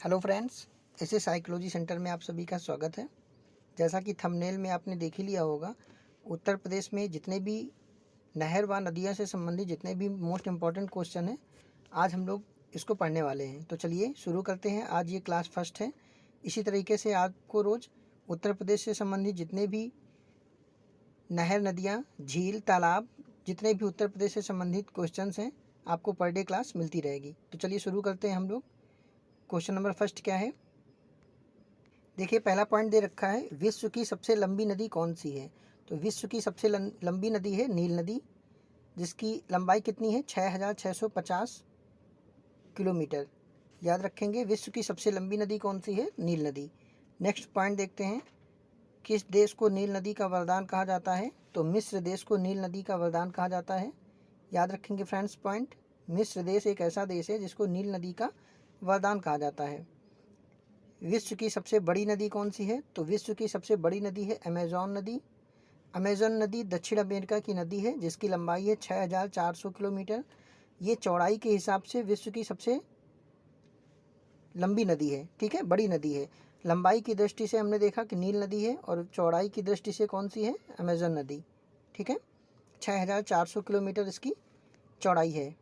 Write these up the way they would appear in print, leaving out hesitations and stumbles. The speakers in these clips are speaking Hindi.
हेलो फ्रेंड्स, ऐसे साइकोलॉजी सेंटर में आप सभी का स्वागत है। जैसा कि थंबनेल में आपने देख ही लिया होगा, उत्तर प्रदेश में जितने भी नहर व नदियाँ से संबंधित जितने भी मोस्ट इम्पॉर्टेंट क्वेश्चन हैं, आज हम लोग इसको पढ़ने वाले हैं। तो चलिए शुरू करते हैं। आज ये क्लास फर्स्ट है। इसी तरीके से आपको रोज़ उत्तर प्रदेश से संबंधित जितने भी नहर, नदियाँ, झील, तालाब, जितने भी उत्तर प्रदेश से संबंधित क्वेश्चंस हैं, आपको पर डे क्लास मिलती रहेगी। तो चलिए शुरू करते हैं हम लोग। क्वेश्चन नंबर फर्स्ट क्या है, देखिए पहला पॉइंट दे रखा है, विश्व की सबसे लंबी नदी कौन सी है। तो विश्व की सबसे लंबी नदी है नील नदी, जिसकी लंबाई कितनी है 6650 किलोमीटर। याद रखेंगे, विश्व की सबसे लंबी नदी कौन सी है, नील नदी। नेक्स्ट पॉइंट देखते हैं, किस देश को नील नदी का वरदान कहा जाता है। तो मिस्र देश को नील नदी का वरदान कहा जाता है। याद रखेंगे फ्रेंड्स पॉइंट, मिस्र देश एक ऐसा देश है जिसको नील नदी का वरदान कहा जाता है। विश्व की सबसे बड़ी नदी कौन सी है। तो विश्व की सबसे बड़ी नदी है अमेज़न नदी। अमेज़न नदी दक्षिण अमेरिका की नदी है, जिसकी लंबाई है 6400 किलोमीटर। ये चौड़ाई के हिसाब से विश्व की सबसे लंबी नदी है, ठीक है, बड़ी नदी है। लंबाई की दृष्टि से हमने देखा कि नील नदी है, और चौड़ाई की दृष्टि से कौन सी है, अमेज़न नदी, ठीक है। 6400 किलोमीटर इसकी चौड़ाई है।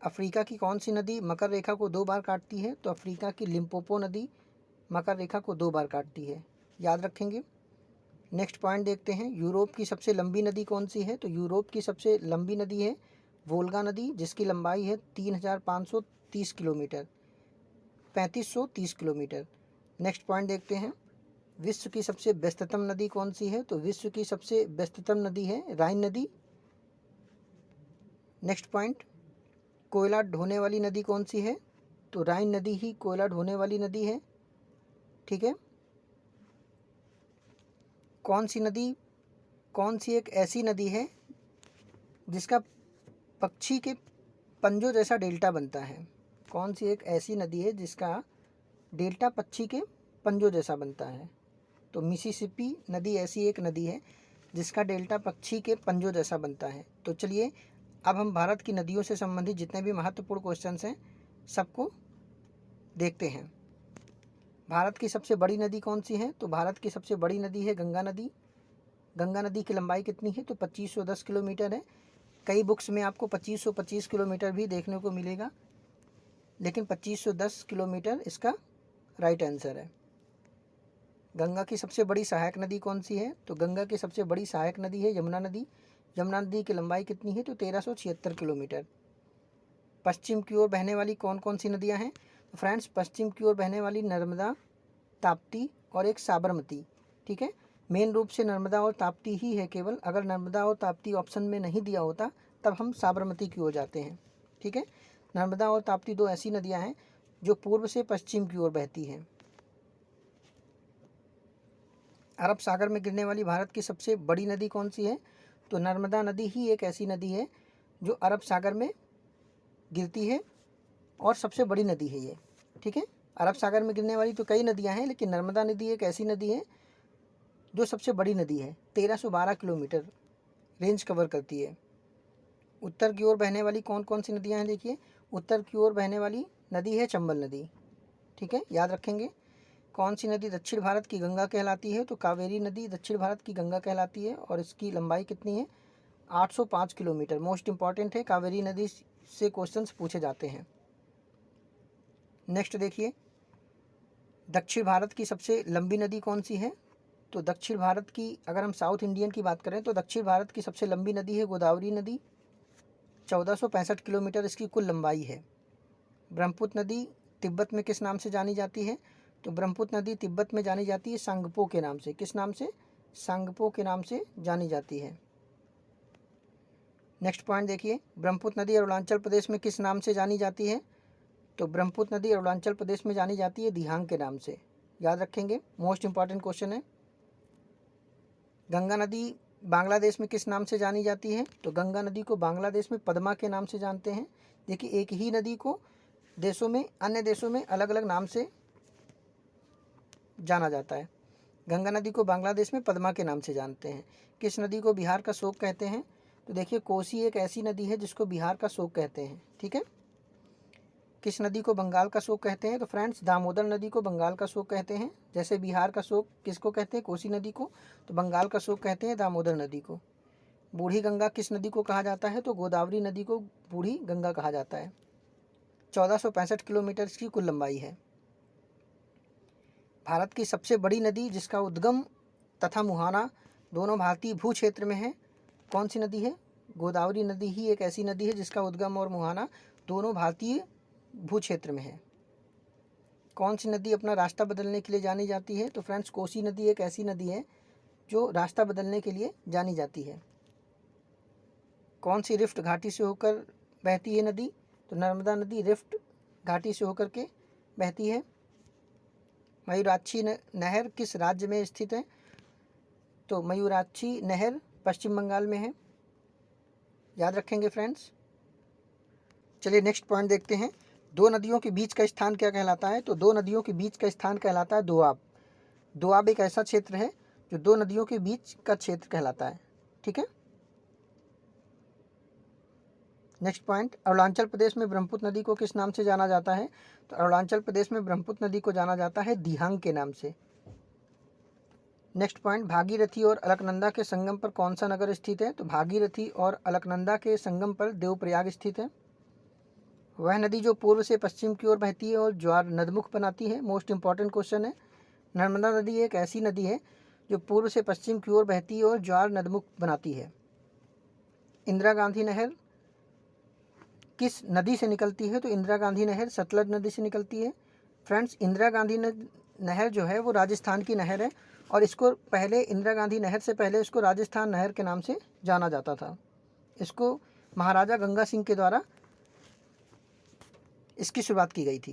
अफ्रीका की कौन सी नदी मकर रेखा को 2 बार काटती है। तो अफ्रीका की लिम्पोपो नदी मकर रेखा को 2 बार काटती है। याद रखेंगे। नेक्स्ट पॉइंट देखते हैं, यूरोप की सबसे लंबी नदी कौन सी है। तो यूरोप की सबसे लंबी नदी है वोल्गा नदी, जिसकी लंबाई है 3530 किलोमीटर, 3530 किलोमीटर। नेक्स्ट पॉइंट देखते हैं, विश्व की सबसे व्यस्ततम नदी कौन सी है। तो विश्व की सबसे व्यस्ततम नदी है राइन नदी। नेक्स्ट पॉइंट, कोयला ढोने वाली नदी कौन सी है। तो राइन नदी ही कोयला ढोने वाली नदी है, ठीक है। कौन सी एक ऐसी नदी है जिसका पक्षी के पंजों जैसा डेल्टा बनता है। कौन सी एक ऐसी नदी है जिसका डेल्टा पक्षी के पंजों जैसा बनता है। तो मिसिसिपी नदी ऐसी एक नदी है जिसका डेल्टा पक्षी के पंजों जैसा बनता है। तो चलिए अब हम भारत की नदियों से संबंधित जितने भी महत्वपूर्ण क्वेश्चंस हैं सबको देखते हैं। भारत की सबसे बड़ी नदी कौन सी है। तो भारत की सबसे बड़ी नदी है गंगा नदी। गंगा नदी की लंबाई कितनी है। तो 2510 किलोमीटर है। कई बुक्स में आपको 2525 किलोमीटर भी देखने को मिलेगा, लेकिन 2510 किलोमीटर इसका राइट आंसर है। गंगा की सबसे बड़ी सहायक नदी कौन सी है। तो गंगा की सबसे बड़ी सहायक नदी है यमुना नदी। यमुना नदी की लंबाई कितनी है। तो 1376 किलोमीटर। पश्चिम की ओर बहने वाली कौन कौन सी नदियां हैं। तो फ्रेंड्स, पश्चिम की ओर बहने वाली नर्मदा, ताप्ती और एक साबरमती, ठीक है। मेन रूप से नर्मदा और ताप्ती ही है केवल। अगर नर्मदा और ताप्ती ऑप्शन में नहीं दिया होता तब हम साबरमती की ओर जाते हैं, ठीक है। नर्मदा और ताप्ती दो ऐसी नदियां हैं जो पूर्व से पश्चिम की ओर बहती हैं। अरब सागर में गिरने वाली भारत की सबसे बड़ी नदी कौन सी है। तो नर्मदा नदी ही एक ऐसी नदी है जो अरब सागर में गिरती है और सबसे बड़ी नदी है ये, ठीक है। अरब सागर में गिरने वाली तो कई नदियां हैं, लेकिन नर्मदा नदी एक ऐसी नदी है जो सबसे बड़ी नदी है। 1312 किलोमीटर रेंज कवर करती है। उत्तर की ओर बहने वाली कौन कौन सी नदियां हैं, देखिए। उत्तर की ओर बहने वाली नदी है चंबल नदी, ठीक है। याद रखेंगे। कौन सी नदी दक्षिण भारत की गंगा कहलाती है। तो कावेरी नदी दक्षिण भारत की गंगा कहलाती है, और इसकी लंबाई कितनी है, 805 किलोमीटर। मोस्ट इंपॉर्टेंट है, कावेरी नदी से क्वेश्चंस पूछे जाते हैं। नेक्स्ट देखिए, दक्षिण भारत की सबसे लंबी नदी कौन सी है। तो दक्षिण भारत की, अगर हम साउथ इंडियन की बात करें तो दक्षिण भारत की सबसे लंबी नदी है गोदावरी नदी। 1465 किलोमीटर इसकी कुल लंबाई है। ब्रह्मपुत्र नदी तिब्बत में किस नाम से जानी जाती है। तो ब्रह्मपुत्र नदी तिब्बत में जानी जाती है सांगपो के नाम से। किस नाम से, सांगपो के नाम से जानी जाती है। नेक्स्ट पॉइंट देखिए, ब्रह्मपुत्र नदी अरुणाचल प्रदेश में किस नाम से जानी जाती है। तो ब्रह्मपुत्र नदी अरुणाचल प्रदेश में जानी जाती है दिहांग के नाम से। याद रखेंगे, मोस्ट इंपॉर्टेंट क्वेश्चन है। गंगा नदी बांग्लादेश में किस नाम से जानी जाती है। तो गंगा नदी को बांग्लादेश में पद्मा के नाम से जानते हैं। देखिए, एक ही नदी को देशों में, अन्य देशों में अलग अलग नाम से जाना जाता है। गंगा नदी को बांग्लादेश में पद्मा के नाम से जानते हैं। किस नदी को बिहार का शोक कहते हैं। तो देखिए, कोसी एक ऐसी नदी है जिसको बिहार का शोक कहते हैं, ठीक है। किस नदी को बंगाल का शोक कहते हैं? तो फ्रेंड्स दामोदर नदी को बंगाल का शोक कहते हैं। जैसे बिहार का शोक किसको कहते हैं? कोसी नदी को। तो बंगाल का शोक कहते हैं दामोदर नदी को। बूढ़ी गंगा किस नदी को कहा जाता है? तो गोदावरी नदी को बूढ़ी गंगा कहा जाता है। 1465 किलोमीटर की कुल लंबाई है। भारत की सबसे बड़ी नदी जिसका उद्गम तथा मुहाना दोनों भारतीय भू क्षेत्र में है, कौन सी नदी है? गोदावरी नदी ही एक ऐसी नदी है जिसका उद्गम और मुहाना दोनों भारतीय भू क्षेत्र में है। कौन सी नदी अपना रास्ता बदलने के लिए जानी जाती है? तो फ्रेंड्स कोसी नदी एक ऐसी नदी है जो रास्ता बदलने के लिए जानी जाती है। कौन सी रिफ्ट घाटी से होकर बहती है नदी? तो नर्मदा नदी रिफ्ट घाटी से होकर के बहती है। मयूराक्षी नहर किस राज्य में स्थित है? तो मयूराक्षी नहर पश्चिम बंगाल में है। याद रखेंगे फ्रेंड्स। चलिए नेक्स्ट पॉइंट देखते हैं। दो नदियों के बीच का स्थान क्या कहलाता है? तो दो नदियों के बीच का स्थान कहलाता है दोआब। दोआब एक ऐसा क्षेत्र है जो दो नदियों के बीच का क्षेत्र कहलाता है। ठीक है। नेक्स्ट पॉइंट, अरुणाचल प्रदेश में ब्रह्मपुत्र नदी को किस नाम से जाना जाता है? तो अरुणाचल प्रदेश में ब्रह्मपुत्र नदी को जाना जाता है दिहांग के नाम से। नेक्स्ट पॉइंट, भागीरथी और अलकनंदा के संगम पर कौन सा नगर स्थित है? तो भागीरथी और अलकनंदा के संगम पर देवप्रयाग स्थित है। वह नदी जो पूर्व से पश्चिम की ओर बहती है और ज्वार नदमुख बनाती है। मोस्ट इंपॉर्टेंट क्वेश्चन है। नर्मदा नदी एक ऐसी नदी है जो पूर्व से पश्चिम की ओर बहती है और ज्वार नदमुख बनाती है। इंदिरा गांधी नहर किस नदी से निकलती है? तो इंदिरा गांधी नहर सतलज नदी से निकलती है। फ्रेंड्स इंदिरा गांधी नहर जो है वो राजस्थान की नहर है और इसको पहले इंदिरा गांधी नहर से पहले इसको राजस्थान नहर के नाम से जाना जाता था। इसको महाराजा गंगा सिंह के द्वारा इसकी शुरुआत की गई थी।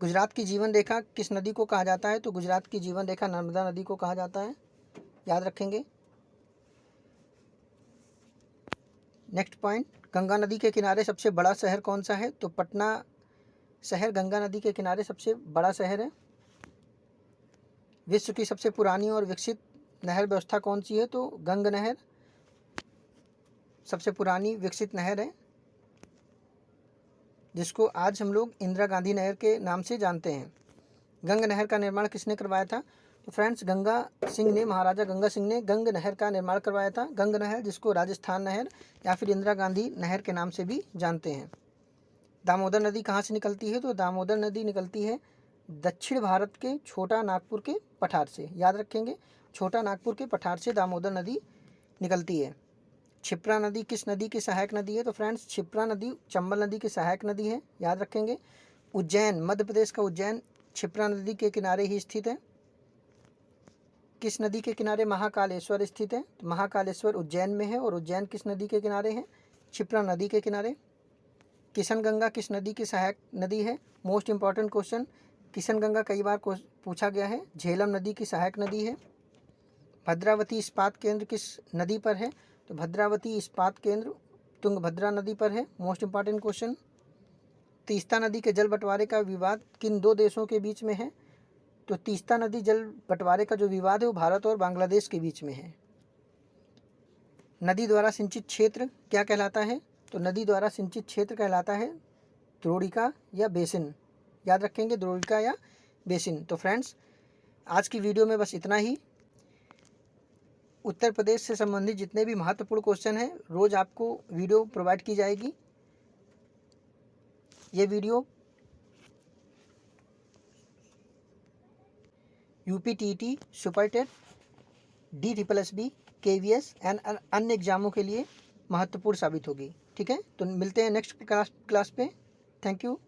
गुजरात की जीवन रेखा किस नदी को कहा जाता है? तो गुजरात की जीवन रेखा नर्मदा नदी को कहा जाता है। याद रखेंगे। नेक्स्ट पॉइंट, गंगा नदी के किनारे सबसे बड़ा शहर कौन सा है? तो पटना शहर गंगा नदी के किनारे सबसे बड़ा शहर है। विश्व की सबसे पुरानी और विकसित नहर व्यवस्था कौन सी है? तो गंग नहर सबसे पुरानी विकसित नहर है जिसको आज हम लोग इंदिरा गांधी नहर के नाम से जानते हैं। गंग नहर का निर्माण किसने करवाया था? तो फ्रेंड्स महाराजा गंगा सिंह ने गंग नहर का निर्माण करवाया था। गंग नहर जिसको राजस्थान नहर या फिर इंदिरा गांधी नहर के नाम से भी जानते हैं। दामोदर नदी कहाँ से निकलती है? तो दामोदर नदी निकलती है दक्षिण भारत के छोटा नागपुर के पठार से। याद रखेंगे, छोटा नागपुर के पठार से दामोदर नदी निकलती है। क्षिप्रा नदी किस नदी की सहायक नदी है? तो फ्रेंड्स क्षिप्रा नदी चंबल नदी की सहायक नदी है। याद रखेंगे। उज्जैन मध्य प्रदेश का उज्जैन क्षिप्रा नदी के किनारे ही स्थित है। किस नदी के किनारे महाकालेश्वर स्थित है? तो महाकालेश्वर उज्जैन में है और उज्जैन किस नदी के किनारे है? क्षिप्रा नदी के किनारे। किशन गंगा किस नदी की सहायक नदी है? Most important question, Kishan Ganga कई बार पूछा गया है। झेलम नदी की सहायक नदी है। भद्रावती इस्पात केंद्र किस नदी पर है? तो भद्रावती इस्पात केंद्र तुंगभद्रा नदी पर है। Most important question. तीस्ता नदी के जल बंटवारे का विवाद किन दो देशों के बीच में है? तो तीस्ता नदी जल बंटवारे का जो विवाद है वो भारत और बांग्लादेश के बीच में है। नदी द्वारा सिंचित क्षेत्र क्या कहलाता है? तो नदी द्वारा सिंचित क्षेत्र कहलाता है द्रोणिका या बेसिन। याद रखेंगे, द्रोणिका या बेसिन। तो फ्रेंड्स आज की वीडियो में बस इतना ही। उत्तर प्रदेश से संबंधित जितने भी महत्वपूर्ण क्वेश्चन हैं रोज आपको वीडियो प्रोवाइड की जाएगी। ये video UPTT, Super TET, DSSB, KVS and अन्य एग्जामों के लिए महत्वपूर्ण साबित होगी। ठीक है, तो मिलते हैं नेक्स्ट क्लास पे। Thank you.